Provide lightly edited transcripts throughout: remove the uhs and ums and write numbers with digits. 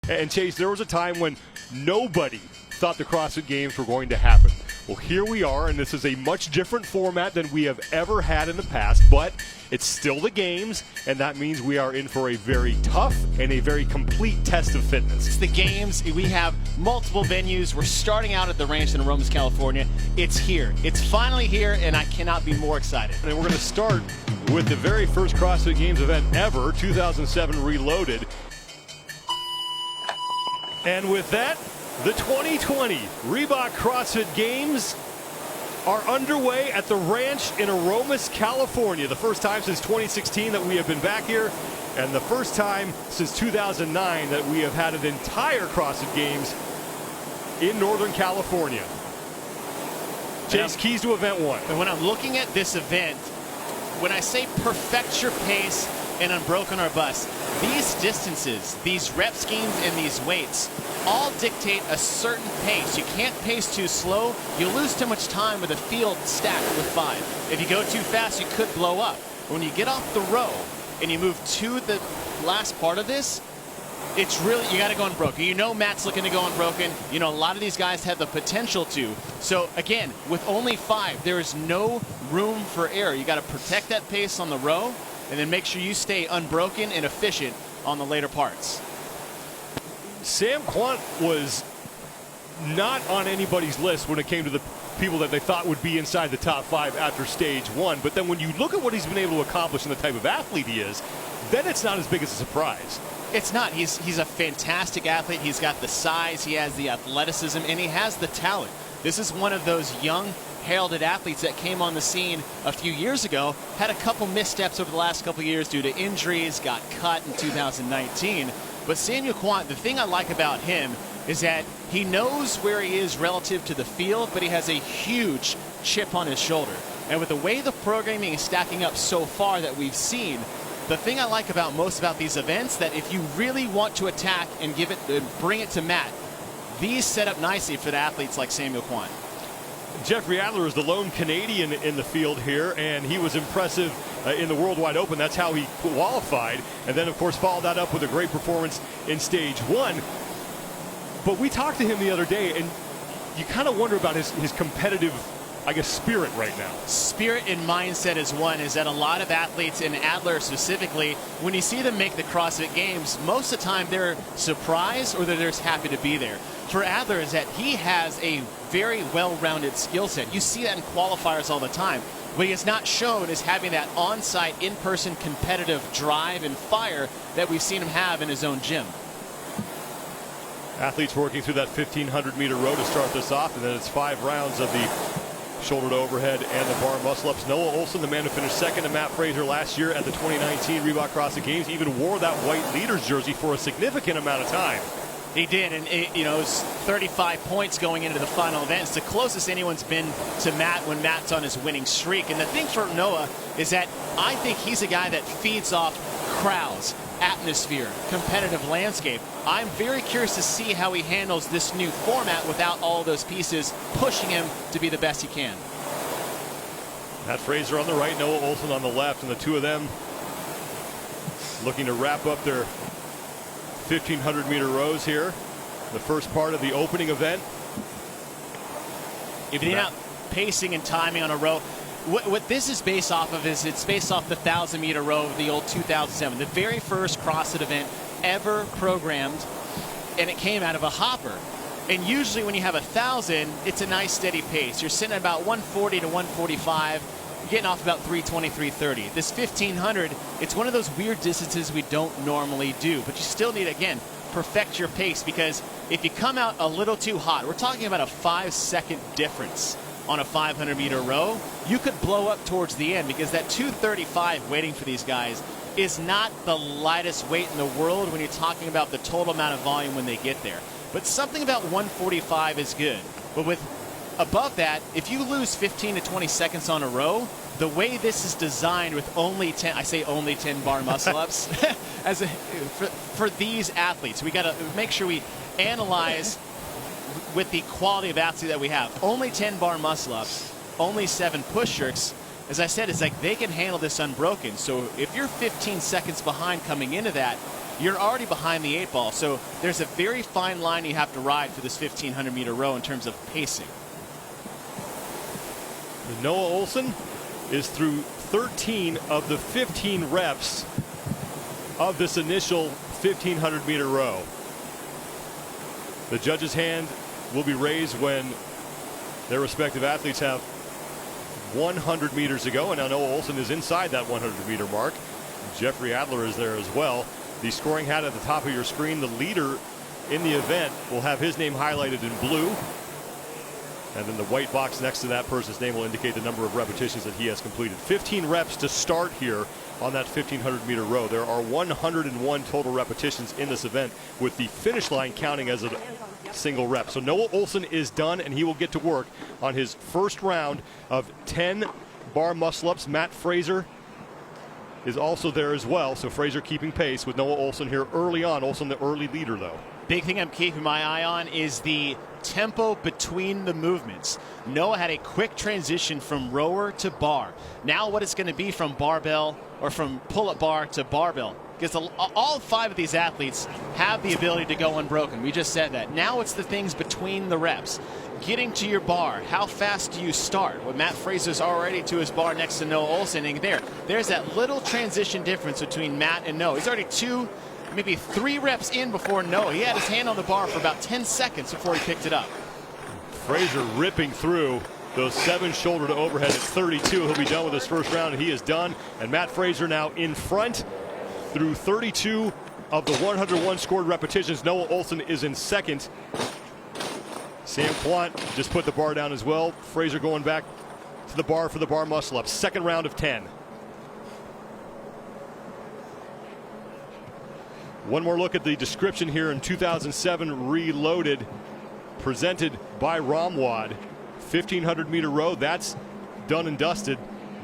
And Chase, there was a time when nobody thought the CrossFit Games were going to happen. Well, here we are, and this is a much different format than we have ever had in the past, but it's still the Games, and that means we are in for a very tough and a very complete test of fitness. It's the Games. We have multiple venues. We're starting out at the ranch in Aromas, California. It's here. It's finally here, and I cannot be more excited. And we're going to start with the very first CrossFit Games event ever, 2007 Reloaded. And with that, the 2020 Reebok CrossFit Games are underway at the ranch in Aromas, California. The first time since 2016 that we have been back here, and the first time since 2009 that we have had an entire CrossFit Games in Northern California. Chase, keys to event one. And when I'm looking at this event, when I say perfect your pace and unbroken our bus, these distances, these rep schemes, and these weights all dictate a certain pace. You can't pace too slow. You lose too much time with a field stacked with 5. If you go too fast, you could blow up. When you get off the row and you move to the last part of this, it's really, you got to go unbroken. You know Matt's looking to go unbroken. You know, a lot of these guys have the potential to. So again, with only 5, there is no room for error. You got to protect that pace on the row, and then make sure you stay unbroken and efficient on the later parts. Sam Quant was not on anybody's list when it came to the people that they thought would be inside the top 5 after stage 1. But then when you look at what he's been able to accomplish and the type of athlete he is, then it's not as big as a surprise. It's not. He's a fantastic athlete. He's got the size, he has the athleticism, and he has the talent. This is one of those young, heralded athletes that came on the scene a few years ago, had a couple missteps over the last couple years due to injuries, got cut in 2019. But Samuel Quant, the thing I like about him is that he knows where he is relative to the field, but he has a huge chip on his shoulder. And with the way the programming is stacking up so far that we've seen, the thing I like most about these events, that if you really want to attack and bring it to Matt, these set up nicely for the athletes like Samuel Quant. Jeffrey Adler is the lone Canadian in the field here, and he was impressive in the Worldwide Open. That's how he qualified, and then of course followed that up with a great performance in stage 1. But we talked to him the other day, and you kind of wonder about his competitive, I guess, spirit right now. Spirit and mindset is one, is that a lot of athletes, and Adler specifically, when you see them make the CrossFit Games, most of the time they're surprised or they're just happy to be there. For Adler is that he has a very well-rounded skill set. You see that in qualifiers all the time. What he has not shown is having that on-site, in-person competitive drive and fire that we've seen him have in his own gym. Athletes working through that 1,500-meter row to start this off, and then it's 5 rounds of the shoulder to overhead and the bar muscle-ups. Noah Olson, the man who finished second to Matt Fraser last year at the 2019 Reebok CrossFit Games, even wore that white leader's jersey for a significant amount of time. He did, and it was 35 points going into the final event. It's the closest anyone's been to Matt when Matt's on his winning streak. And the thing for Noah is that I think he's a guy that feeds off crowds, atmosphere, competitive landscape. I'm very curious to see how he handles this new format without all those pieces pushing him to be the best he can. Matt Fraser on the right, Noah Olson on the left, and the two of them looking to wrap up their 1,500-meter rows here, the first part of the opening event. If you're not pacing and timing on a row, what this is based off of is it's based off the 1,000-meter row of the old 2007, the very first CrossFit event ever programmed, and it came out of a hopper. And usually when you have 1,000, it's a nice steady pace. You're sitting at about 140 to 145. You're getting off about 320, 330. This 1,500, it's one of those weird distances we don't normally do, but you still need, again, perfect your pace, because if you come out a little too hot, we're talking about a 5-second difference on a 500-meter row, you could blow up towards the end, because that 235 waiting for these guys is not the lightest weight in the world when you're talking about the total amount of volume when they get there. But something about 145 is good. But with above that, if you lose 15 to 20 seconds on a row, the way this is designed with only 10, I say only 10 bar muscle-ups, for these athletes, we got to make sure we analyze with the quality of athlete that we have. Only 10 bar muscle-ups, only 7 push-jerks. As I said, it's like they can handle this unbroken. So if you're 15 seconds behind coming into that, you're already behind the 8 ball. So there's a very fine line you have to ride for this 1,500-meter row in terms of pacing. Noah Olson is through 13 of the 15 reps of this initial 1,500-meter row. The judge's hand will be raised when their respective athletes have 100 meters to go, and now Noah Olson is inside that 100-meter mark. Jeffrey Adler is there as well. The scoring hat at the top of your screen, the leader in the event, will have his name highlighted in blue, and then the white box next to that person's name will indicate the number of repetitions that he has completed. 15 reps to start here on that 1,500-meter row. There are 101 total repetitions in this event, with the finish line counting as a single rep. So Noah Olson is done, and he will get to work on his first round of 10 bar muscle-ups. Matt Fraser is also there as well, so Fraser keeping pace with Noah Olson here early on. Olson the early leader, though. Big thing I'm keeping my eye on is the tempo between the movements. Noah had a quick transition from rower to bar. Now what it's going to be from barbell, or from pull-up bar to barbell, because all 5 of these athletes have the ability to go unbroken. We just said that. Now it's the things between the reps. Getting to your bar, how fast do you start? Well, Matt Fraser's already to his bar next to Noah Olson, and there's that little transition difference between Matt and Noah. He's already 2, maybe 3 reps in before Noah. He had his hand on the bar for about 10 seconds before he picked it up. Fraser ripping through those 7 shoulder to overhead at 32. He'll be done with his first round, and he is done. And Matt Fraser now in front through 32 of the 101 scored repetitions. Noah Olson is in second. Sam Quant just put the bar down as well. Fraser going back to the bar for the bar muscle up. Second round of 10. One more look at the description here in 2007 Reloaded, presented by Ramwad. 1,500-meter row, that's done and dusted.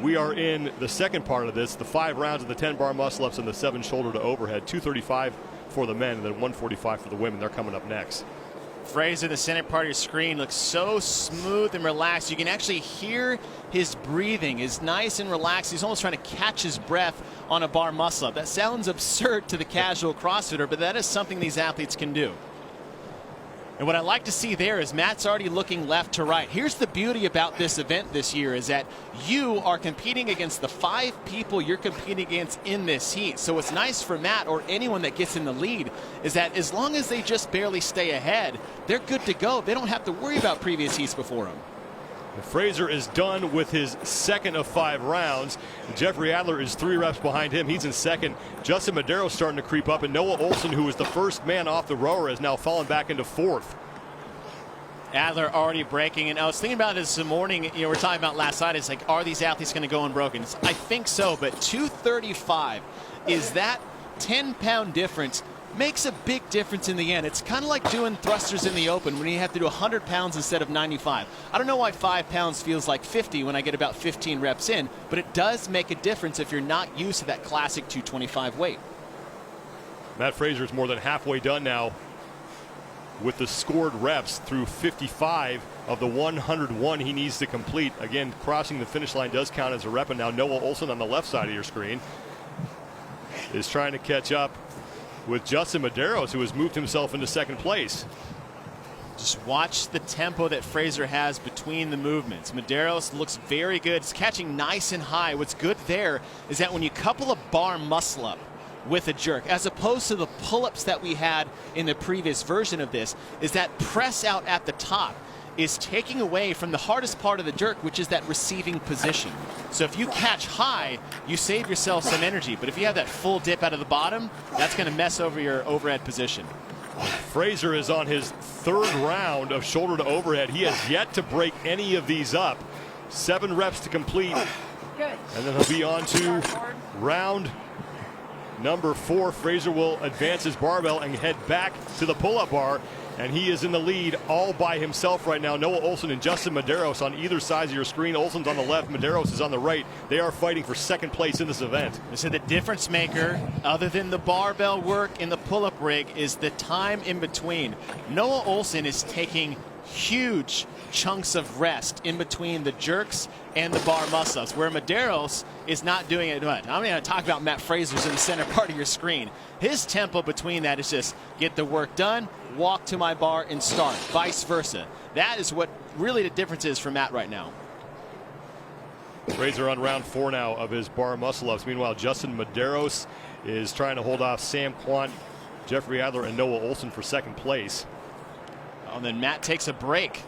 We are in the second part of this, the 5 rounds of the 10 bar muscle ups and the 7 shoulder to overhead. 235 for the men and then 145 for the women. They're coming up next. Fraser, the center part of your screen, looks so smooth and relaxed. You can actually hear his breathing is nice and relaxed. He's almost trying to catch his breath on a bar muscle up. That sounds absurd to the casual CrossFitter, but that is something these athletes can do. And what I like to see there is Matt's already looking left to right. Here's the beauty about this event this year is that you are competing against the 5 people you're competing against in this heat. So what's nice for Matt or anyone that gets in the lead is that as long as they just barely stay ahead, they're good to go. They don't have to worry about previous heats before them. Fraser is done with his second of 5 rounds. Jeffrey Adler is 3 reps behind him. He's in second. Justin Madero starting to creep up, and Noah Olson, who was the first man off the rower, has now fallen back into 4th. Adler already breaking, and I was thinking about this morning. You know, we're talking about last night. It's like, are these athletes going to go unbroken? I think so, but 235 is that 10-pound difference. Makes a big difference in the end. It's kind of like doing thrusters in the open when you have to do 100 pounds instead of 95. I don't know why 5 pounds feels like 50 when I get about 15 reps in, but it does make a difference if you're not used to that classic 225 weight. Matt Fraser is more than halfway done now with the scored reps through 55 of the 101 he needs to complete. Again, crossing the finish line does count as a rep, and now Noah Olson on the left side of your screen is trying to catch up with Justin Medeiros, who has moved himself into second place. Just watch the tempo that Fraser has between the movements. Medeiros looks very good. It's catching nice and high. What's good there is that when you couple a bar muscle up with a jerk, as opposed to the pull-ups that we had in the previous version of this, is that press out at the top is taking away from the hardest part of the jerk, which is that receiving position. So if you catch high, you save yourself some energy. But if you have that full dip out of the bottom, that's going to mess over your overhead position. Fraser is on his 3rd round of shoulder to overhead. He has yet to break any of these up. 7 reps to complete. And then he'll be on to round number 4. Fraser will advance his barbell and head back to the pull-up bar. And he is in the lead all by himself right now. Noah Olson and Justin Medeiros on either side of your screen. Olson's on the left, Medeiros is on the right. They are fighting for second place in this event. So the difference maker, other than the barbell work in the pull-up rig, is the time in between. Noah Olson is taking huge chunks of rest in between the jerks and the bar muscle-ups, where Medeiros is not doing it much. I'm going to talk about Matt Fraser's in the center part of your screen. His tempo between that is just get the work done, walk to my bar, and start, vice versa. That is what really the difference is for Matt right now. Fraser on round 4 now of his bar muscle-ups. Meanwhile, Justin Medeiros is trying to hold off Sam Quant, Jeffrey Adler, and Noah Olson for second place. Oh, and then Matt takes a break.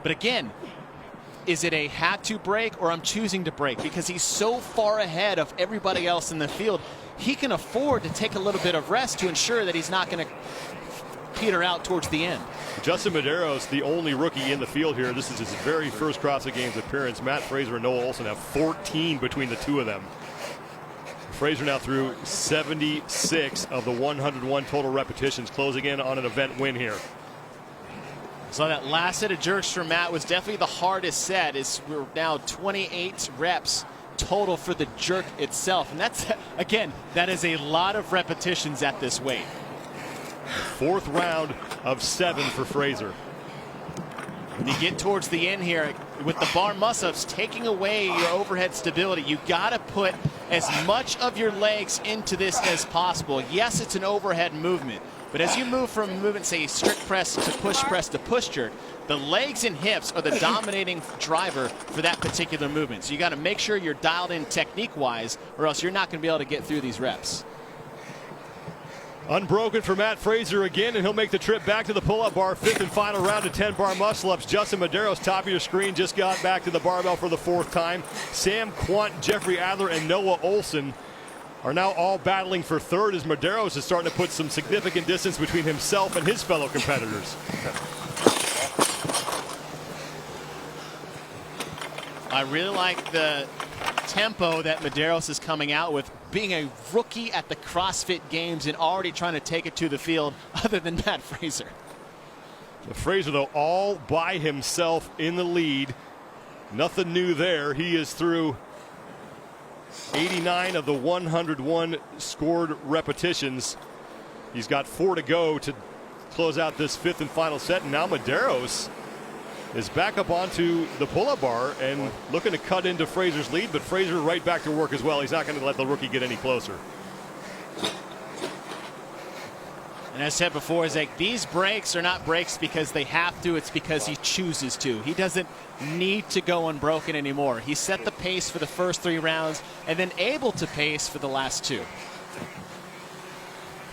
But again, is it a had to break or I'm choosing to break? Because he's so far ahead of everybody else in the field, he can afford to take a little bit of rest to ensure that he's not going to peter out towards the end. Justin Medeiros, the only rookie in the field here. This is his very first CrossFit Games appearance. Matt Fraser and Noah Olson have 14 between the two of them. Fraser now through 76 of the 101 total repetitions, closing in on an event win here. So that last set of jerks for Matt was definitely the hardest set. We're now 28 reps total for the jerk itself. And that's, again, that is a lot of repetitions at this weight. 4th round of 7 for Fraser. When you get towards the end here with the bar muscle-ups taking away your overhead stability, you got to put as much of your legs into this as possible. Yes, it's an overhead movement, but as you move from movement, say strict press to push jerk, the legs and hips are the dominating driver for that particular movement. So you got to make sure you're dialed in technique-wise, or else you're not going to be able to get through these reps. Unbroken for Matt Fraser again, and he'll make the trip back to the pull-up bar. 5th and final round of 10 bar muscle-ups. Justin Medeiros, top of your screen, just got back to the barbell for the 4th time. Sam Quant, Jeffrey Adler, and Noah Olson are now all battling for 3rd, as Medeiros is starting to put some significant distance between himself and his fellow competitors. I really like the tempo that Medeiros is coming out with, being a rookie at the CrossFit Games and already trying to take it to the field, other than Matt Fraser. Fraser, though, all by himself in the lead. Nothing new there. He is through 89 of the 101 scored repetitions. He's got 4 to go to close out this 5th and final set. And now Medeiros is back up onto the pull-up bar and looking to cut into Fraser's lead, but Fraser right back to work as well. He's not going to let the rookie get any closer. And as I said before, is like these breaks are not breaks because they have to, it's because he chooses to. He doesn't need to go unbroken anymore. He set the pace for the first 3 rounds and then able to pace for the last 2.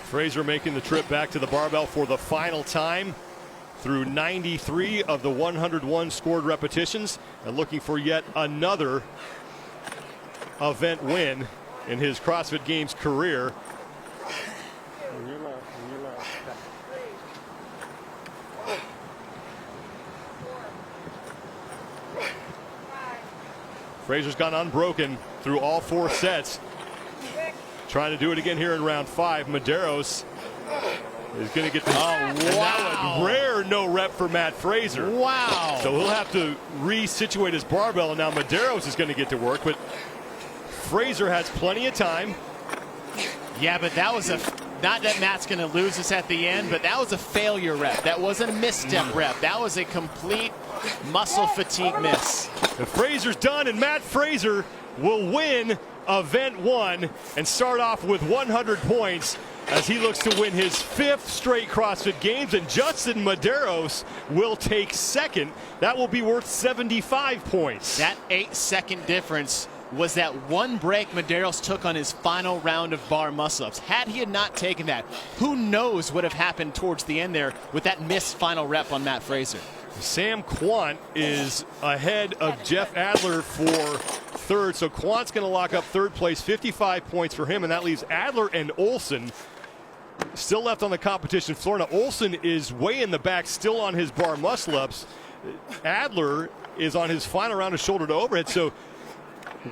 Fraser making the trip back to the barbell for the final time through 93 of the 101 scored repetitions, and looking for yet another event win in his CrossFit Games career. Fraser's gone unbroken through all 4 sets. Trying to do it again here in round 5. Medeiros is going to get this. Oh, wow. A rare no rep for Matt Fraser. Wow. So he'll have to resituate his barbell, and now Medeiros is going to get to work, but Fraser has plenty of time. Yeah, but that was not that Matt's going to lose this at the end, but that was a failure rep. That wasn't a misstep rep. That was a complete muscle fatigue miss. And Fraser's done, and Matt Fraser will win event 1 and start off with 100 points as he looks to win his 5th straight CrossFit Games, and Justin Medeiros will take 2nd. That will be worth 75 points. That 8-second difference was that one break Medeiros took on his final round of bar muscle-ups. Had he had not taken that, who knows what would have happened towards the end there with that missed final rep on Matt Fraser. Sam Quant is ahead of Jeff Adler for 3rd, so Quant's going to lock up 3rd place, 55 points for him, and that leaves Adler and Olson still left on the competition floor. Now Olson is way in the back, still on his bar muscle-ups. Adler is on his final round of shoulder to overhead, so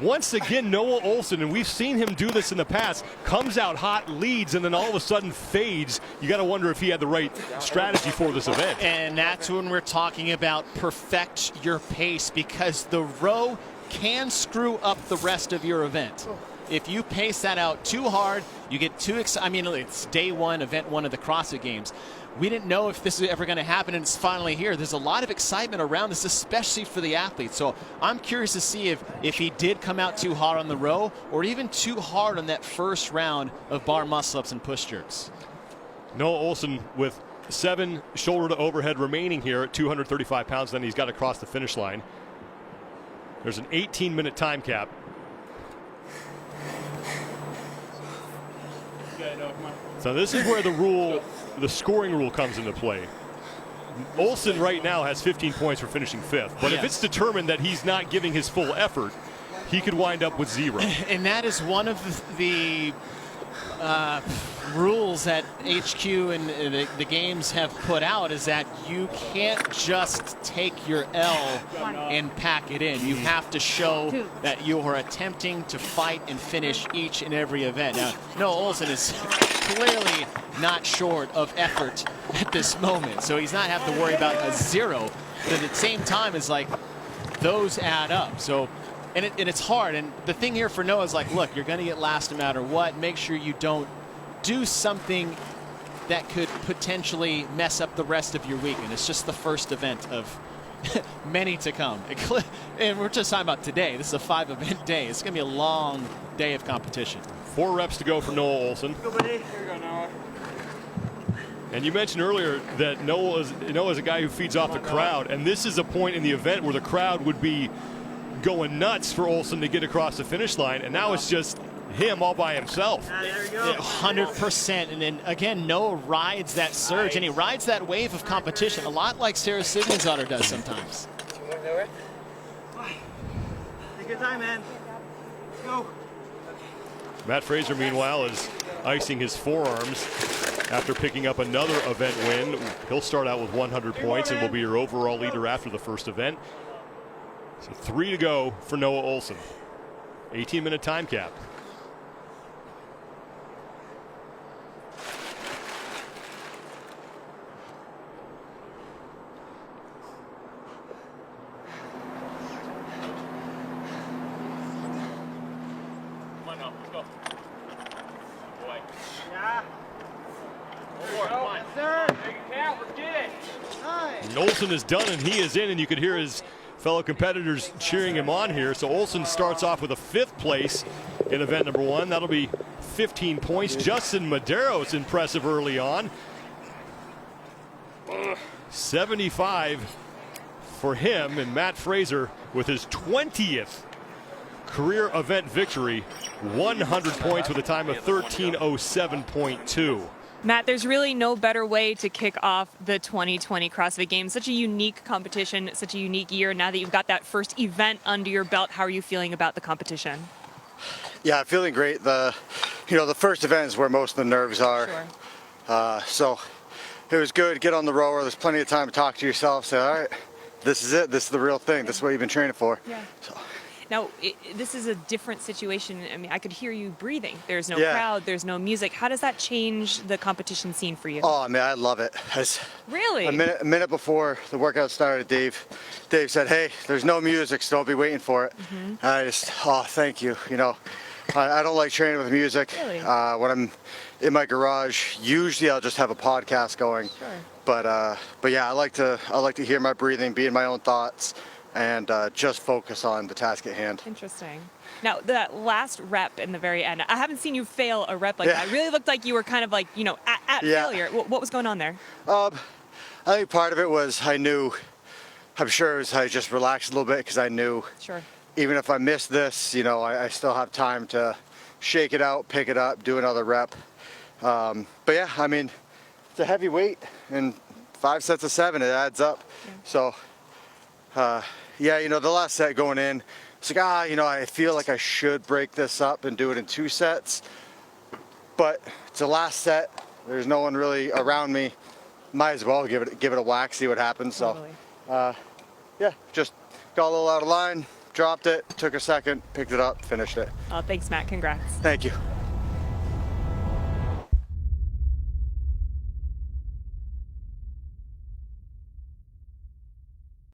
once again, Noah Olson, and we've seen him do this in the past, comes out hot, leads, and then all of a sudden fades. You got to wonder if he had the right strategy for this event. And that's when we're talking about perfect your pace, because the row can screw up the rest of your event. if you pace that out too hard, you get too excited. I mean, it's day one, event one of the CrossFit Games. We didn't know if this was ever going to happen, and it's finally here. There's a lot of excitement around this, especially for the athletes. So I'm curious to see if he did come out too hard on the row or even too hard on that first round of bar muscle-ups and push jerks. Noah Olson with 7 shoulder to overhead remaining here at 235 pounds. Then he's got to cross the finish line. There's an 18-minute time cap. So this is where the scoring rule comes into play. Olson right now has 15 points for finishing 5th, but if it's determined that he's not giving his full effort, he could wind up with 0. And that is one of the rules that HQ and the games have put out, is that you can't just take your L and pack it in. You have to show that you are attempting to fight and finish each and every event. Now, Noah Olson is clearly not short of effort at this moment, so he's not have to worry about a 0. But at the same time, it's like those add up. So. And it's hard. And the thing here for Noah is like, look, you're going to get last no matter what. Make sure you don't do something that could potentially mess up the rest of your week. And it's just the first event of many to come. And we're just talking about today. This is a 5-event day. It's going to be a long day of competition. 4 reps to go for Noah Olson. Go, buddy. Here you go, Noah. And you mentioned earlier that Noah is a guy who feeds off the crowd. And this is a point in the event where the crowd would be going nuts for Olson to get across the finish line, and now it's just him all by himself. There you go. 100%. And then again, Noah rides that surge, and he rides that wave of competition a lot like Sarah Sigmund's daughter does sometimes. Take your time, man. Let's go. Matt Fraser, meanwhile, is icing his forearms after picking up another event win. He'll start out with 100 points and will be your overall leader after the first event. So 3 to go for Noah Olson. 18-minute time cap. Come on, let's go. Boy. Yeah. Come on. Yes, sir. Make it count. Let's get it. Nice. And Olson is done, and he is in, and you could hear his fellow competitors cheering him on here. So Olson starts off with a 5th place in event number 1. That'll be 15 points. Justin Madero's impressive early on. 75 for him, and Matt Fraser with his 20th career event victory, 100 points with a time of 13:07.2. Matt, there's really no better way to kick off the 2020 CrossFit Games. Such a unique competition, such a unique year. Now that you've got that first event under your belt, how are you feeling about the competition? Yeah, feeling great. The first event is where most of the nerves are. Sure. So it was good. Get on the rower. There's plenty of time to talk to yourself. Say, all right, this is it. This is the real thing. This is what you've been training for. Yeah. So. Now, this is a different situation. I mean, I could hear you breathing. There's no Yeah. crowd. There's no music. How does that change the competition scene for you? Oh, man, I love it. Really? A minute before the workout started, Dave said, hey, there's no music, so don't be waiting for it. And I just, thank you. I don't like training with music. Really? When I'm in my garage, usually I'll just have a podcast going. Sure. But yeah, I like to hear my breathing, be in my own thoughts, and just focus on the task at hand. Interesting. Now, that last rep in the very end, I haven't seen you fail a rep like that. It really looked like you were kind of like, at failure. What was going on there? I think part of it was I just relaxed a little bit because I knew Sure. even if I miss this, I still have time to shake it out, pick it up, do another rep. But yeah, I mean, it's a heavy weight, and 5 sets of 7, it adds up. Yeah. So, the last set going in, it's like, I feel like I should break this up and do it in 2 sets. But it's the last set. There's no one really around me. Might as well give it a whack, see what happens. Totally. So, just got a little out of line, dropped it, took a second, picked it up, finished it. Oh, thanks, Matt. Congrats. Thank you.